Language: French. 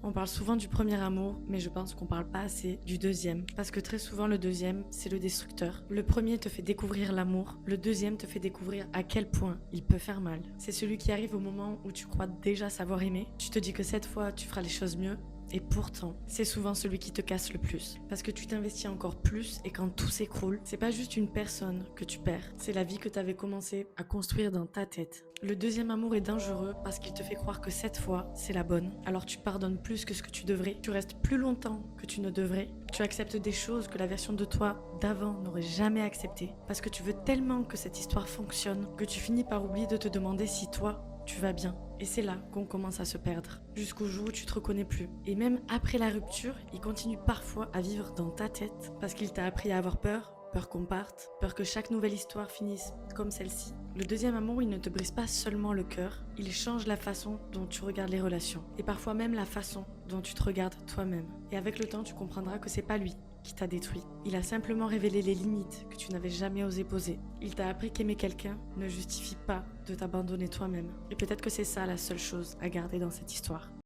On parle souvent du premier amour, mais je pense qu'on parle pas assez du deuxième. Parce que très souvent, le deuxième, c'est le destructeur. Le premier te fait découvrir l'amour, le deuxième te fait découvrir à quel point il peut faire mal. C'est celui qui arrive au moment où tu crois déjà savoir aimer. Tu te dis que cette fois, tu feras les choses mieux. Et pourtant, c'est souvent celui qui te casse le plus. Parce que tu t'investis encore plus et quand tout s'écroule, c'est pas juste une personne que tu perds, c'est la vie que tu avais commencé à construire dans ta tête. Le deuxième amour est dangereux parce qu'il te fait croire que cette fois, c'est la bonne. Alors tu pardonnes plus que ce que tu devrais, tu restes plus longtemps que tu ne devrais, tu acceptes des choses que la version de toi d'avant n'aurait jamais acceptées. Parce que tu veux tellement que cette histoire fonctionne que tu finis par oublier de te demander si toi, tu vas bien. Et c'est là qu'on commence à se perdre, jusqu'au jour où tu te reconnais plus. Et même après la rupture, il continue parfois à vivre dans ta tête, parce qu'il t'a appris à avoir peur, peur qu'on parte, peur que chaque nouvelle histoire finisse comme celle-ci. Le deuxième amour, il ne te brise pas seulement le cœur, il change la façon dont tu regardes les relations, et parfois même la façon dont tu te regardes toi-même. Et avec le temps, tu comprendras que c'est pas lui qui t'a détruit. Il a simplement révélé les limites que tu n'avais jamais osé poser. Il t'a appris qu'aimer quelqu'un ne justifie pas de t'abandonner toi-même. Et peut-être que c'est ça la seule chose à garder dans cette histoire.